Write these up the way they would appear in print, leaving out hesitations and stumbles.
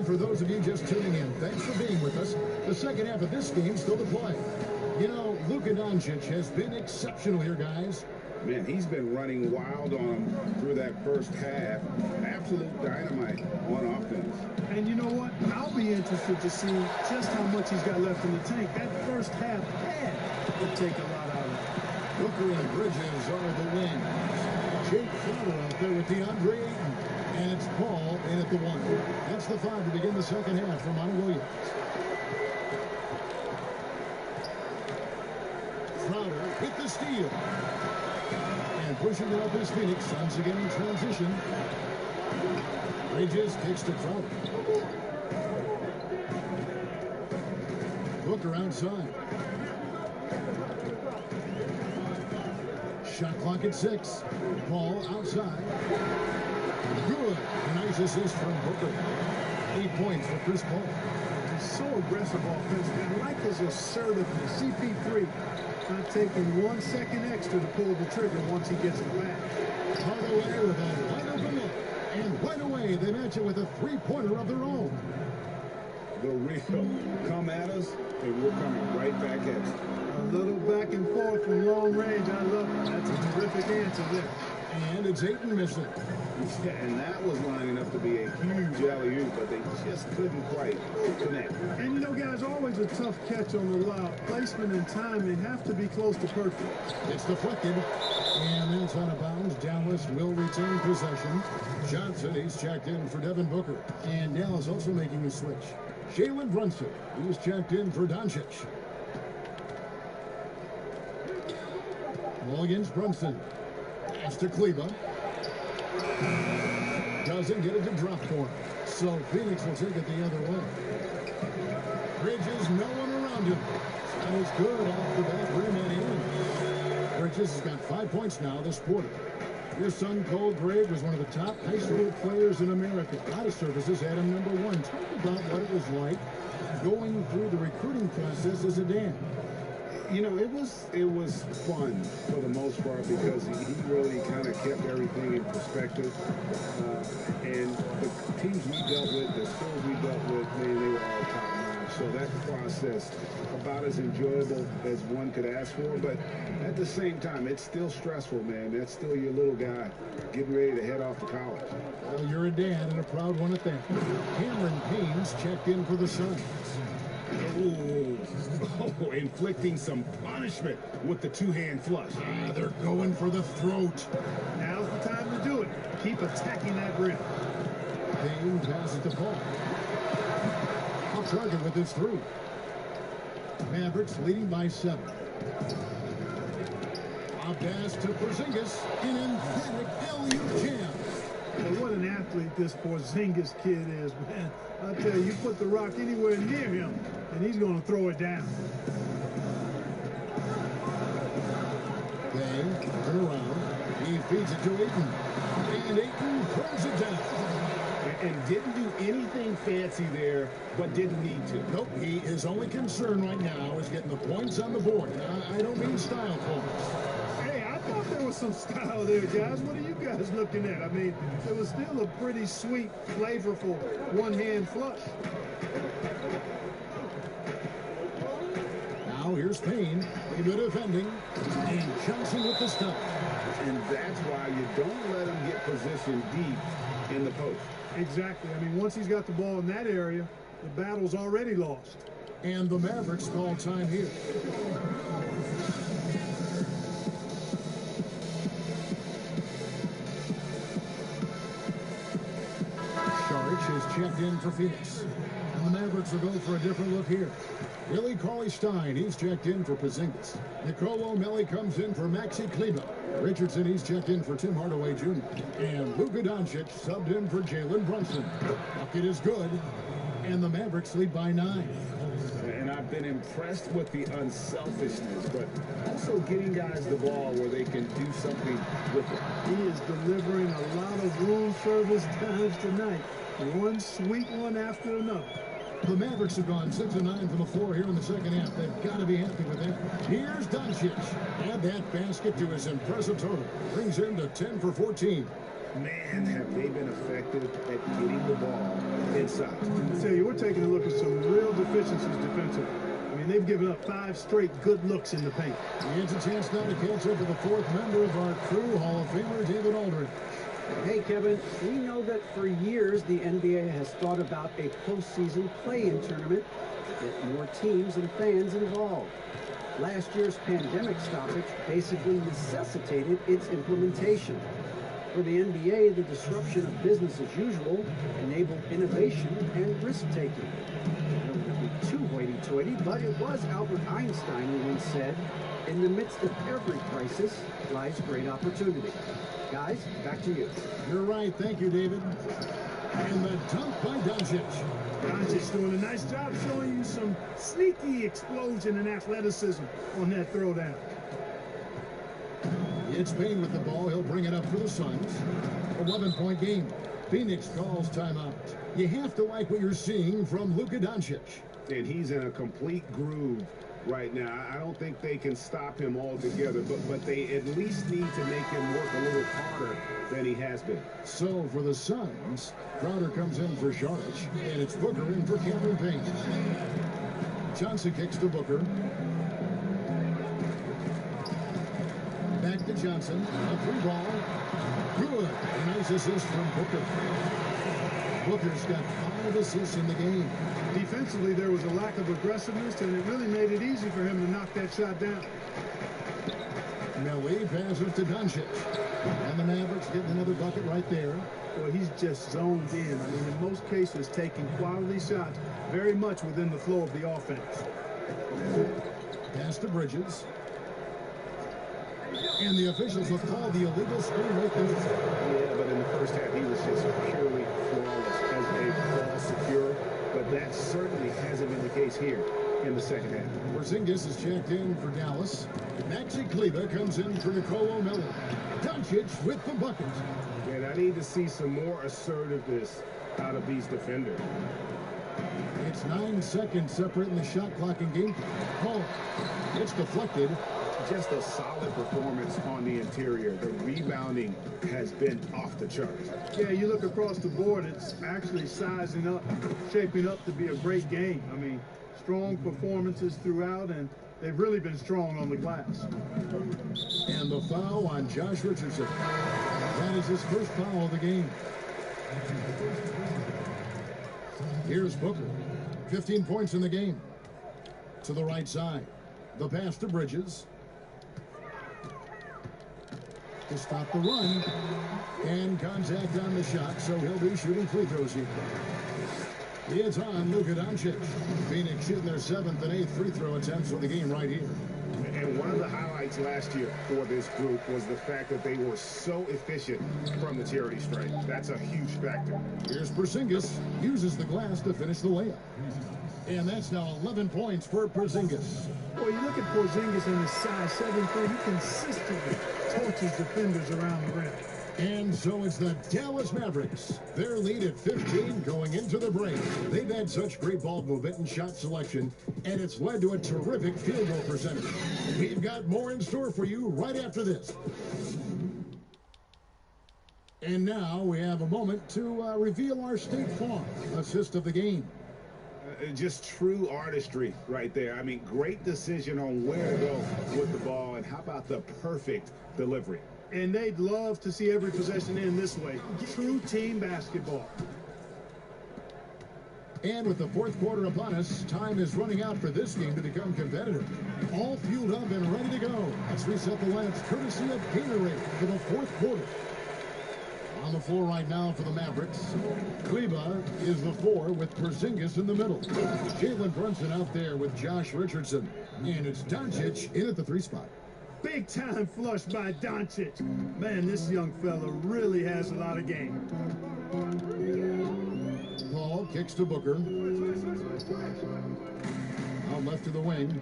for those of you just tuning in, thanks for being with us. The second half of this game still to play. You know, Luka Doncic has been exceptional here, guys. Man, he's been running wild on him through that first half. Absolute dynamite on offense. And you know what? I'll be interested to see just how much he's got left in the tank. That first half had to take a lot out of it. Booker and Bridges are the wings. Jake Crowder out there with DeAndre Ayton. And it's Paul in at the 1. That's the 5 to begin the second half for Monty Williams. Crowder hit the steal. And pushing it up is Phoenix. Suns again in transition. Bridges kicks to Crowder. Booker outside. Shot clock at 6. Paul outside. Good. Nice assist from Booker. 8 points for Chris Paul. He's so aggressive offensively. I like his assertiveness. CP3 not taking 1 second extra to pull the trigger once he gets it back. Hardaway with a wide open look. And right away, they match it with a three-pointer of their own. The real come at us, and we're coming right back at you. A little back and forth from long range. I love it. That's a terrific answer there. And it's Ayton missing. Yeah, and that was lining up to be a huge alley-oop, but they just couldn't quite connect. And you know, guys, always a tough catch on the lob. Placement and timing have to be close to perfect. It's deflected. And that's out of bounds. Dallas will retain possession. Johnson, he's checked in for Devin Booker. And Dallas also making a switch. Jalen Brunson, who's checked in for Doncic. Ball against Brunson. Pass to Kleba. Doesn't get it to drop for him. So Phoenix will take it the other way. Bridges, no one around him. That is good off the back rim and in. Bridges has got 5 points now this quarter. Your son, Cole Grigg, was one of the top high school players in America. A lot of services had him number 1. Talk about what it was like going through the recruiting process as a dad. You know, it was fun for the most part because he really kind of kept everything in perspective. And the teams we dealt with, the schools we dealt with, man, they were all top-notch. So that process, about as enjoyable as one could ask for. But at the same time, it's still stressful, man. That's still your little guy getting ready to head off to college. Well, you're a dad and a proud one at that. Cameron Payne's checked in for the Suns. Oh, inflicting some punishment with the two-hand flush. They're going for the throat. Now's the time to do it. Keep attacking that rim. Payne passes the ball. Off target with his 3. Mavericks leading by 7. Off pass to Porzingis. An emphatic LU jam. Well, what an athlete this Porzingis kid is, man. I tell you, you put the rock anywhere near him, and he's going to throw it down. They turn around. He feeds it to Ayton. And Ayton throws it down. And didn't do anything fancy there, but didn't need to. Nope, his only concern right now is getting the points on the board. I don't mean style points. Hey, I thought there was some style there, guys. What are you guys looking at? I mean, it was still a pretty sweet, flavorful one-hand flush. Now here's Payne. Good defending. And Johnson with the stop. And that's why you don't let him get positioned deep in the post. Exactly. I mean, once he's got the ball in that area, the battle's already lost. And the Mavericks call time here. Sharch is checked in for Phoenix. And the Mavericks will go for a different look here. Willie Cauley-Stein, he's checked in for Porzingis. Nicolo O'Malley comes in for Maxi Kleba. Richardson, he's checked in for Tim Hardaway Jr. And Luka Doncic subbed in for Jalen Brunson. Bucket is good. And the Mavericks lead by 9. And I've been impressed with the unselfishness, but also getting guys the ball where they can do something with it. He is delivering a lot of room service times tonight. One sweet one after another. The Mavericks have gone 6 of 9 from the floor here in the second half. They've got to be happy with that. Here's Doncic. Add that basket to his impressive total. Brings him to 10 for 14. Man, have they been effective at getting the ball inside. I tell you, we're taking a look at some real deficiencies defensively. I mean, they've given up 5 straight good looks in the paint. He has a chance now to catch up with the 4th member of our crew, Hall of Famer David Aldridge. Hey, Kevin, we know that for years the NBA has thought about a postseason play-in tournament to get more teams and fans involved. Last year's pandemic stoppage basically necessitated its implementation. For the NBA, the disruption of business as usual enabled innovation and risk-taking. I don't want to be too hoity-toity, but it was Albert Einstein who once said, "In the midst of every crisis lies great opportunity." Guys, back to you. You're right. Thank you, David. And the dunk by Doncic. Doncic doing a nice job showing you some sneaky explosion and athleticism on that throwdown. It's Payne with the ball. He'll bring it up for the Suns. 11-point game. Phoenix calls timeout. You have to like what you're seeing from Luka Doncic. And he's in a complete groove right now. I don't think they can stop him altogether, but they at least need to make him work a little harder than he has been. So for the Suns, Crowder comes in for Saric, and it's Booker in for Cameron Payne. Johnson kicks to Booker. Back to Johnson. A 3-ball. Good. A nice assist from Booker. Booker's got 5 assists in the game. Defensively, there was a lack of aggressiveness, and it really made it easy for him to knock that shot down. Melly passes to Doncic. And the Mavericks getting another bucket right there. Well, he's just zoned in. I mean, in most cases, taking quality shots very much within the flow of the offense. Pass to Bridges. And the officials have called the illegal screen right there. Yeah, but in the first half, he was just purely flawless as a ball secure. But that certainly hasn't been the case here in the second half. Porzingis is checked in for Dallas. Maxi Kleber comes in for Nicolo Melli. Doncic with the bucket. And I need to see some more assertiveness out of these defenders. It's 9 seconds separating the shot clock and game. Oh, it's deflected. Just a solid performance on the interior. The rebounding has been off the charts. Yeah, you look across the board, it's actually sizing up, shaping up to be a great game. I mean, strong performances throughout, and they've really been strong on the glass. And the foul on Josh Richardson. That is his first foul of the game. Here's Booker. 15 points in the game. To the right side. The pass to Bridges. To stop the run. And contact on the shot, so he'll be shooting free throws here. It's on Luka Doncic. Phoenix shooting their 7th and 8th free throw attempts of the game right here. And one of the highlights last year for this group was the fact that they were so efficient from the charity stripe. That's a huge factor. Here's Porzingis. Uses the glass to finish the layup. And that's now 11 points for Porzingis. Well, you look at Porzingis and his size 7'3", he consistently torches defenders around the rim. And so it's the Dallas Mavericks. Their lead at 15 going into the break. They've had such great ball movement and shot selection, and it's led to a terrific field goal percentage. We've got more in store for you right after this. And now we have a moment to reveal our State Farm assist of the game. Just true artistry right there. I mean, great decision on where to go with the ball, and how about the perfect delivery? And they'd love to see every possession end this way. True team basketball. And with the 4th quarter upon us, time is running out for this game to become competitive. All fueled up and ready to go. Let's reset the lineups courtesy of Gatorade for the 4th quarter. On the floor right now for the Mavericks, Kleber is the 4 with Porzingis in the middle. Jalen Brunson out there with Josh Richardson. And it's Doncic in at the 3 spot. Big time flush by Doncic. Man, this young fella really has a lot of game. Paul kicks to Booker. Out left to the wing.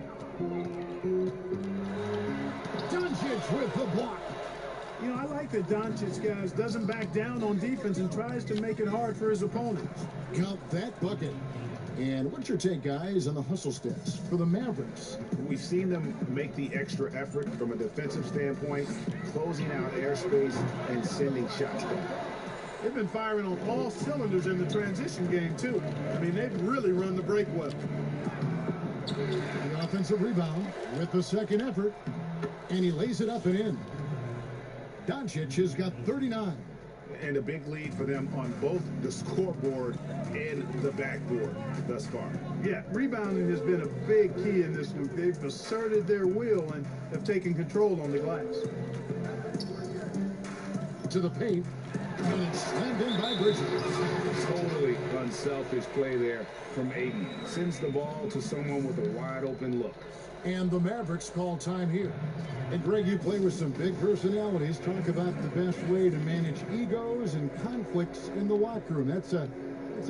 Doncic with the block. You know, I like that Doncic, guys, doesn't back down on defense and tries to make it hard for his opponents. Count that bucket. And what's your take, guys, on the hustle stats for the Mavericks? We've seen them make the extra effort from a defensive standpoint, closing out airspace and sending shots down. They've been firing on all cylinders in the transition game, too. I mean, they've really run the break well. The offensive rebound with the second effort, and he lays it up and in. Doncic has got 39. And a big lead for them on both the scoreboard and the backboard thus far. Yeah, rebounding has been a big key in this one. They've asserted their will and have taken control on the glass. To the paint, and it's slammed in by Bridges. Totally unselfish play there from Aiden. Sends the ball to someone with a wide open look. And the Mavericks call time here. And Greg, you play with some big personalities. Talk about the best way to manage egos and conflicts in the locker room. That's a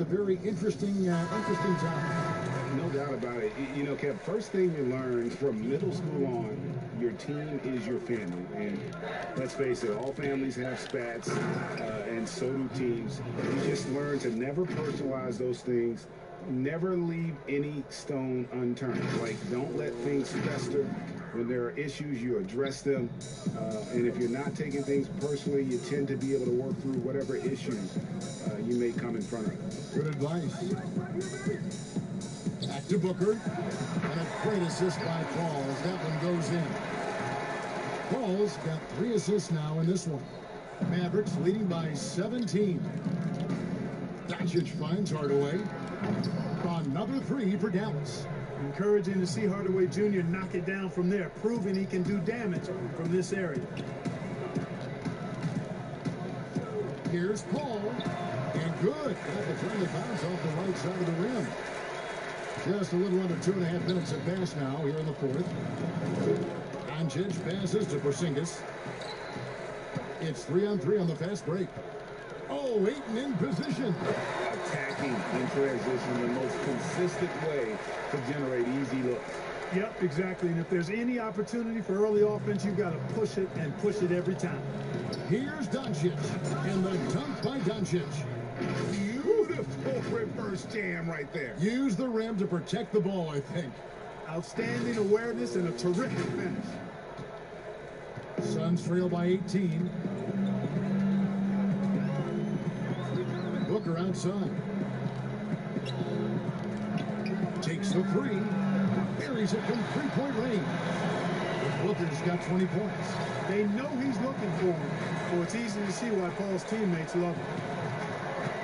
very interesting topic. No doubt about it. You know, Kev, first thing you learn from middle school on, your team is your family. And let's face it, all families have spats, and so do teams. You just learn to never personalize those things. Never leave any stone unturned. Like, don't let things fester. When there are issues, you address them. And if you're not taking things personally, you tend to be able to work through whatever issues you may come in front of. Good advice. Back to Booker. And a great assist by Paul as that one goes in. Paul's got 3 assists now in this one. Mavericks leading by 17. Doncic finds Hardaway. Another 3 for Dallas. Encouraging to see Hardaway Jr. knock it down from there, proving he can do damage from this area. Here's Paul. And good. Got the friendly bounce off the right side of the rim. Just a little under 2.5 minutes have passed now here in the fourth. Doncic passes to Porzingis. It's 3-on-3 on the fast break. Oh, Ayton in position. Attacking in transition, the most consistent way to generate easy looks. Yep, exactly. And if there's any opportunity for early offense, you've got to push it and push it every time. Here's Doncic, and the dunk by Doncic. Beautiful reverse jam right there. Use the rim to protect the ball, I think. Outstanding awareness and a terrific finish. Suns trail by 18. Booker outside. Takes the 3. Buries it from 3-point range. Booker's got 20 points. They know he's looking for him, so it's easy to see why Paul's teammates love him.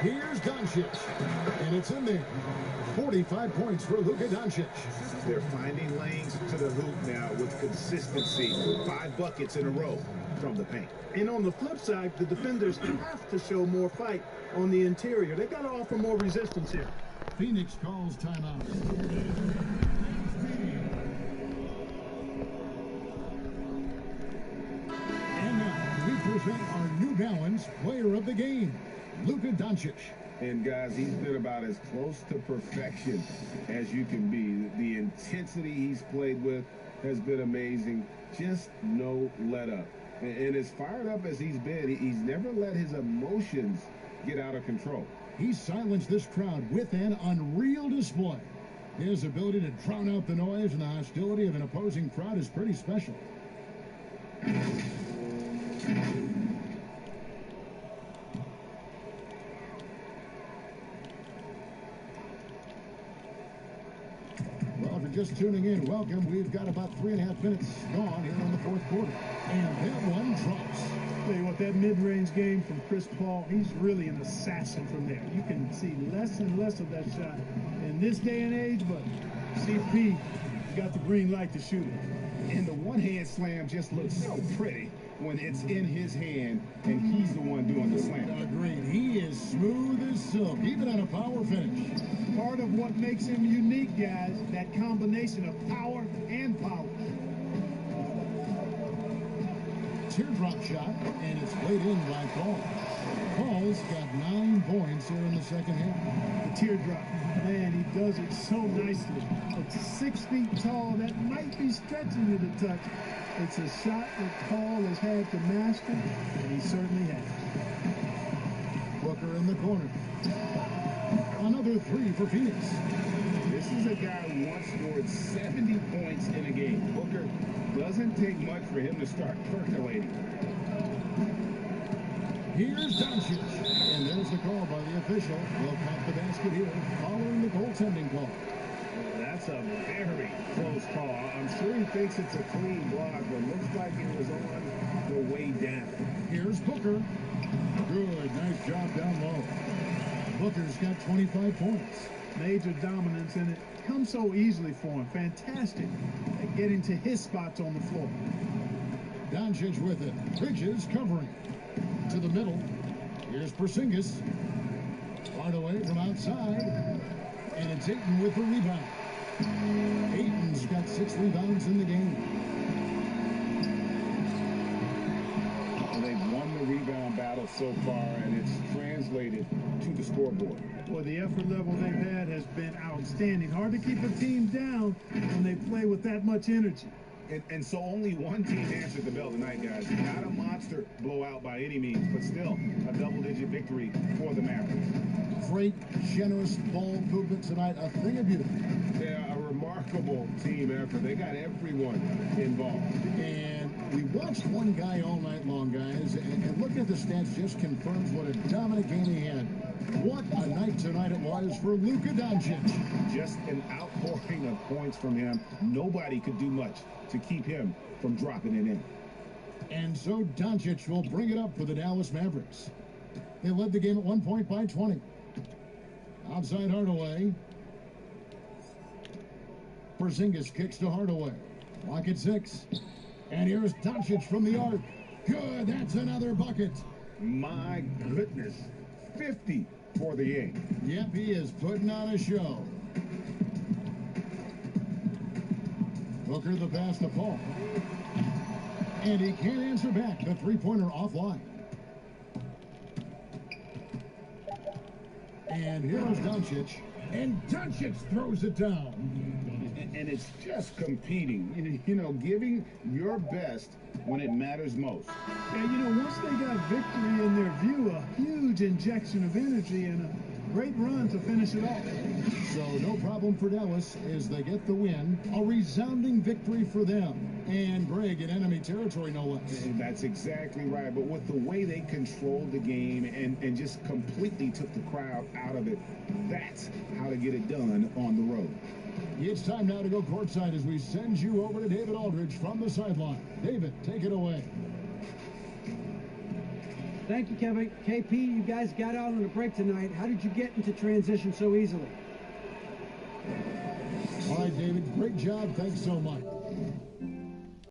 Here's Doncic, and it's in there. 45 points for Luka Doncic. They're finding lanes to the hoop now with consistency. 5 buckets in a row from the paint. And on the flip side, the defenders have to show more fight on the interior. They got to offer more resistance here. Phoenix calls timeout. And now we present our New Balance Player of the Game, Luka Doncic. And guys, he's been about as close to perfection as you can be. The intensity he's played with has been amazing. Just no let up. And as fired up as he's been, he's never let his emotions get out of control. He silenced this crowd with an unreal display. His ability to drown out the noise and the hostility of an opposing crowd is pretty special. Well, if you're just tuning in, welcome. We've got about 3.5 minutes gone here in the fourth quarter. And that one drops. Tell you what, that mid-range game from Chris Paul, he's really an assassin from there. You can see less and less of that shot in this day and age, but CP got the green light to shoot it. And the one-hand slam just looks so pretty when it's in his hand and he's the one doing the slam. Agreed. He is smooth as silk, even on a power finish. Part of what makes him unique, guys, that combination of power and power. Teardrop shot, and it's played in by Paul. Paul's got 9 points here in the second half. The teardrop, man, he does it so nicely. It's 6 feet tall. That might be stretching you to touch. It's a shot that Paul has had to master, and he certainly has. Booker in the corner. Another three for Phoenix. This is a guy who once scored 70 points in a game. Booker doesn't take much for him to start percolating. Here's doncic. And there's the call by the official. He'll count the basket here following the goaltending call. That's a very close call. I'm sure he thinks it's a clean block, but looks like it was on the way down. Here's Booker. Good, nice job down low. Booker's got 25 points. Major dominance, and it comes so easily for him. Fantastic at getting to his spots on the floor. Doncic with it. Bridges covering. To the middle. Here's Porzingis. Hardaway from outside. And it's Ayton with the rebound. Ayton's got 6 rebounds in the game. Well, they've won the rebound battle so far, and it's translated to the scoreboard. Well, the effort level they've had has been outstanding. Hard to keep a team down when they play with that much energy. And so only one team answered the bell tonight, guys. Not a monster blowout by any means, but still a double-digit victory for the Mavericks. Great, generous ball movement tonight. A thing of beauty. They're a remarkable team effort. They got everyone involved. And we watched one guy all night long, guys, and looking at the stats just confirms what a dominant game he had. What a night tonight it was for Luka Doncic. Just an outpouring of points from him. Nobody could do much to keep him from dropping it in. And so Doncic will bring it up for the Dallas Mavericks. They led the game at one point by 20. Outside Hardaway. Porzingis kicks to Hardaway. Clock at 6. And here's Doncic from the arc. Good, that's another bucket. My goodness. 50 for the Yank. Yep, he is putting on a show. Booker the pass to Paul. And he can't answer back. The three-pointer offline. And here's Doncic. And Doncic throws it down. And it's just competing. You know, giving your best when it matters most. And, you know, once they got victory in their view, a huge injection of energy and a great run to finish it off. So no problem for Dallas as they get the win. A resounding victory for them. And Greg in enemy territory, no less. And that's exactly right. But with the way they controlled the game and just completely took the crowd out of it, that's how to get it done on the road. It's time now to go courtside as we send you over to David Aldridge from the sideline. David, take it away. Thank you, Kevin. KP, you guys got out on a break tonight. How did you get into transition so easily? All right, David, great job. Thanks so much.